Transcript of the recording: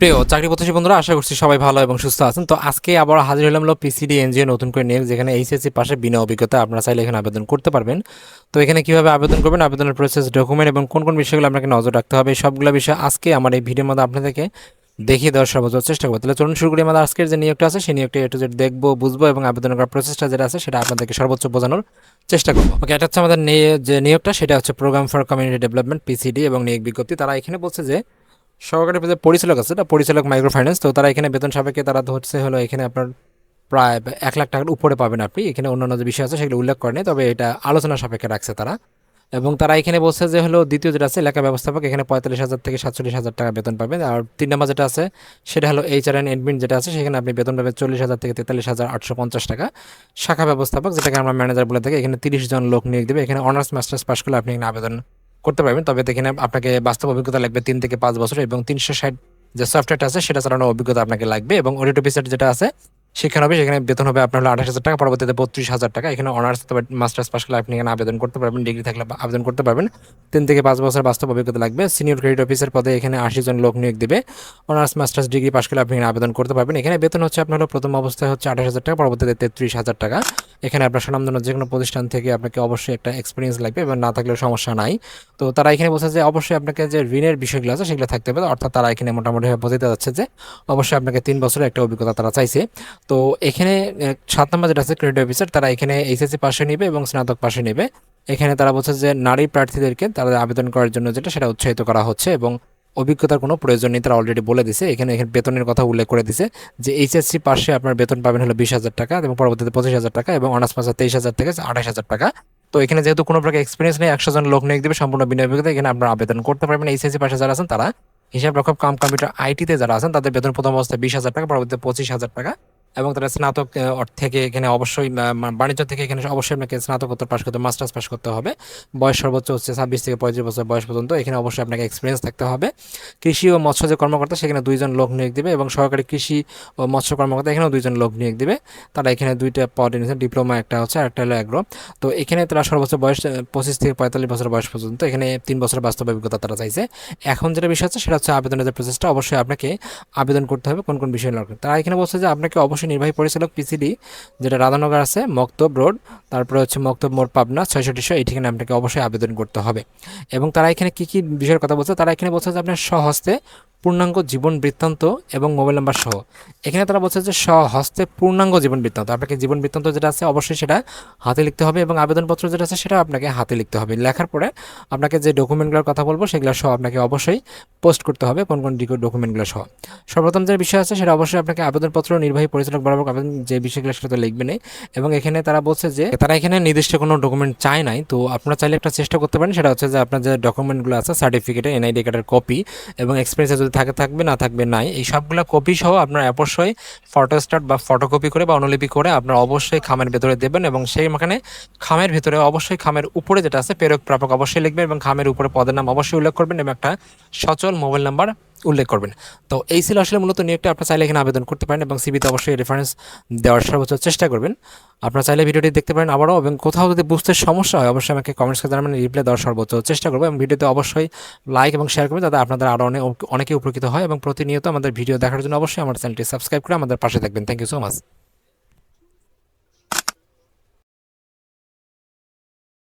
প্রিয় চাকরি প্রত্যাশী বন্ধুরা, আশা করছি সবাই ভালো এবং সুস্থ আছেন। তো আজকে আবার হাজির হলাম পিসিডি এনজিও নতুন করে নিয়োগ, যেখানে এইচএসসি পাশে বিনা অভিজ্ঞতা আপনারা চাইলে এখানে আবেদন করতে পারবেন। তো এখানে কিভাবে আবেদন করবেন, আবেদনের প্রসেস, ডকুমেন্ট এবং কোন কোন বিষয়গুলো আপনাকে নজর রাখতে হবে, সবগুলো বিষয় আজকে আমার এই ভিডিওর মধ্যে আপনাদেরকে দেখিয়ে দেওয়ার সর্বোচ্চ চেষ্টা করবো। তাহলে চলুন শুরু করি। আমাদের আজকের যে নিয়োগটা আছে সেই নিয়োগটা একটু যেটা দেখবো, বুঝবো এবং আবেদন করার প্রসেসটা যেটা আছে সেটা আপনাদেরকে সর্বোচ্চ বোঝানোর চেষ্টা করবো। ওকে, এটা হচ্ছে আমাদের যে নিয়োগটা, সেটা হচ্ছে programme for community development PCD এবং নিয়োগ বিজ্ঞপ্তি। তারা এখানে বলছে যে সহকারী যে পরিচালক আছে, এটা পরিচালক মাইক্রো ফাইন্যান্স। তো তারা এখানে বেতন সাপেক্ষে তারা ধরছে হলো এখানে আপনার প্রায় 1 লাখ টাকার উপরে পাবেন আপনি। এখানে অন্যান্য যে বিষয় আছে সেগুলো উল্লেখ করেনি, তবে এটা আলোচনা সাপেক্ষে রাখছে তারা। এবং তারা এখানে বলছে যে হলো দ্বিতীয় যেটা আছে এলাকা ব্যবস্থাপক, এখানে 45,000 থেকে 47,000 টাকা বেতন পাবেন। আর 3 নম্বর যেটা আছে সেটা হলো এইচআর অ্যান্ড এডমিন যেটা আছে, সেখানে আপনি বেতন পাবেন 40,000 থেকে 43,850 টাকা। শাখা ব্যবস্থাপক, যেটাকে আমরা ম্যানেজার বলে থাকি, এখানে 30 জন লোক নিয়োগ দেবে। এখানে অনার্স মাস্টার্স পাস করলে আপনি এখানে আবেদন করতে পারবেন। তবে এখানে আপনাকে বাস্তব অভিজ্ঞতা লাগবে 3 থেকে 5 বছর এবং 360 যে সফটওয়্যারটা আছে সেটা চালানোর অভিজ্ঞতা আপনাকে লাগবে। এবং অডিট অফিসার যেটা আছে শিক্ষানবিশ, সেখানে বেতন হবে আপনার হলো 28,000 টাকা, পরবর্তীতে 32,000 টাকা। এখানে অনার্স অথবা মাস্টার্স পাস করলে আপনি এখানে আবেদন করতে পারবেন, ডিগ্রি থাকলে আবেদন করতে পারবেন। 3 থেকে 5 বছর বাস্তব অভিজ্ঞতা লাগবে। সিনিয়র ক্রেডিট অফিসার পদে এখানে 80 জন লোক নিয়োগ দেবে। অনার্স মাস্টার্স ডিগ্রি পাস করলে আপনি এখানে আবেদন করতে পারবেন। এখানে বেতন হচ্ছে আপনার হলো প্রথম অবস্থায় হচ্ছে 28,000 টাকা, পরবর্তীতে 33,000 টাকা। এখানে আপনার সুনামধন্য যে কোনো প্রতিষ্ঠান থেকে আপনাকে অবশ্যই একটা এক্সপিরিয়েন্স লাগবে এবং না থাকলেও সমস্যা নাই। তো তারা এখানে বলছে যে অবশ্যই আপনাকে যে ঋণের বিষয়গুলো আছে সেগুলো থাকতে হবে, অর্থাৎ তারা এখানে মোটামুটি বোঝাতে যাচ্ছে যে অবশ্যই আপনাকে 3 বছরের একটা অভিজ্ঞতা তারা চাইছে। তো এখানে 7 নম্বর যেটা আছে ক্রেডিট অফিসার, তারা এখানে এইচএসসি পাশে নেবে এবং স্নাতক পাশে নেবে। এখানে তারা বলছে যে নারী প্রার্থীদেরকে তারা আবেদন করার জন্য যেটা সেটা উৎসাহিত করা হচ্ছে এবং অভিজ্ঞতার কোনো প্রয়োজন নেই, তারা অলরেডি বলে দিছে। এখানে বেতনের কথা উল্লেখ করে দিছে যে এইচএসসি পাশে আপনার বেতন পাবেন হলো 20,000 টাকা এবং পরবর্তীতে 25,000 টাকা এবং অনার্স পাশে 23,000 থেকে 28,000 টাকা। তো এখানে যেহেতু কোনো প্রকার এক্সপিরিয়েন্স নেই, 100 জন লোক নিয়োগ দেবে সম্পূর্ণ বিনা অভিজ্ঞতা। এখানে আপনারা আবেদন করতে পারবেন। এইচএসসি পাশে যারা আছেন তারা হিসাব রক্ষক কম্পিউটার আইটিতে যারা আছেন তাদের বেতন প্রথম অবস্থায় 20,000 টাকা, পরবর্তীতে 25,000 টাকা। এবং তারা স্নাতক থেকে এখানে অবশ্যই বাণিজ্য থেকে এখানে অবশ্যই আপনাকে স্নাতকোত্তর পাশ করতে, মাস্টার্স পাশ করতে হবে। বয়স সর্বোচ্চ হচ্ছে 26 থেকে 35 বছর বয়স পর্যন্ত। এখানে অবশ্যই আপনাকে এক্সপিরিয়েন্স থাকতে হবে। কৃষি ও মৎস্য যে কর্মকর্তা, সেখানে 2 জন লোক নিয়োগ দেবে এবং সহকারী কৃষি ও মৎস্য কর্মকর্তা, এখানেও 2 জন লোক নিয়োগ দেবে। তারা এখানে 2টা পদ এনেছে, ডিপ্লোমা একটা হচ্ছে আর একটা হলো অ্যাগ্রো। তো এখানে তারা সর্বোচ্চ বয়স 25 থেকে 45 বছর বয়স পর্যন্ত। এখানে 3 বছরের বাস্তব অভিজ্ঞতা তারা চাইছে। এখন যেটা বিষয় হচ্ছে সেটা হচ্ছে আবেদনের যে প্রসেসটা, অবশ্যই আপনাকে আবেদন করতে হবে কোন কোন বিষয় লাগবে। তারা এখানে বলছে যে আপনাকে অবশ্যই নির্বাহী পরিচালক পিসিডি, যেটা রাধানগর আছে, মক্তব রোড, তারপরে হচ্ছে মক্তব মোড়, পাবনা 600 এই ঠিকানা আপনাকে অবশ্যই আবেদন করতে হবে। এবং তারা এখানে কি কি বিষয়ের কথা বলছে, তারা এখানে বলছে যে আপনার স্বহস্তে পূর্ণাঙ্গ জীবন বৃত্তান্ত এবং মোবাইল নাম্বার সহ। এখানে তারা বলছে যে স্বহস্তে পূর্ণাঙ্গ জীবন বৃত্তান্ত, আপনাকে জীবন বৃত্তান্ত যেটা আছে অবশ্যই সেটা হাতে লিখতে হবে এবং আবেদনপত্র যেটা আছে সেটা আপনাকে হাতে লিখতে হবে। লেখার পরে আপনাকে যে ডকুমেন্টগুলোর কথা বলবো সেগুলো সহ আপনাকে অবশ্যই পোস্ট করতে হবে, কোন কোন ডকুমেন্টগুলো সহ। সর্বপ্রথম যে বিষয় আছে সেটা অবশ্যই আপনাকে আবেদনপত্র নির্বাহী পরিচালক বরাবর আবেদন যে বিষয়গুলো সেটা তো লিখবেনই। এবং এখানে তারা বলছে যে তারা এখানে নির্দিষ্ট কোনো ডকুমেন্ট চায় নাই। তো আপনারা চাইলে একটা চেষ্টা করতে পারেন, সেটা হচ্ছে যে আপনার যে ডকুমেন্টগুলো আছে, সার্টিফিকেটে এনআইডি কার্ডের কপি এবং এক্সপিরিয়েন্স যদি থাকবে, না থাকবে নাই, এই সবগুলো কপি সহ আপনার অবশ্যই ফটোস্ট্যাট বা ফটোকপি করে বা অনুলিপি করে আপনার অবশ্যই খামের ভেতরে দেবেন। এবং সেইখানে খামের ভেতরে অবশ্যই খামের উপরে যেটা আছে প্রেরক প্রাপক অবশ্যই লিখবেন এবং খামের উপরে পদের নাম অবশ্যই উল্লেখ করবেন এবং একটা সচল মোবাইল নাম্বার উল্লেখ করবেন। তো এই ছিল আসলে মূলত নিয়োগটা। আপনার চাইলে এখানে আবেদন করতে পারেন এবং সিভিতে অবশ্যই রেফারেন্স দেওয়ার সর্বোচ্চ চেষ্টা করবেন। আপনারা চাইলে ভিডিওটি দেখতে পারেন আবারও, এবং কোথাও যদি বুঝতে সমস্যা হয় অবশ্যই আমাকে কমেন্টস করে জানাবেন, রিপ্লাই দেওয়ার সর্বোচ্চ চেষ্টা করবো। এবং ভিডিওতে অবশ্যই লাইক এবং শেয়ার করবেন যাতে আপনাদের আরও অনেকে উপকৃত হয়। এবং প্রতিনিয়ত আমাদের ভিডিও দেখার জন্য অবশ্যই আমার চ্যানেলটি সাবস্ক্রাইব করে আমাদের পাশে থাকবেন। Thank you so much.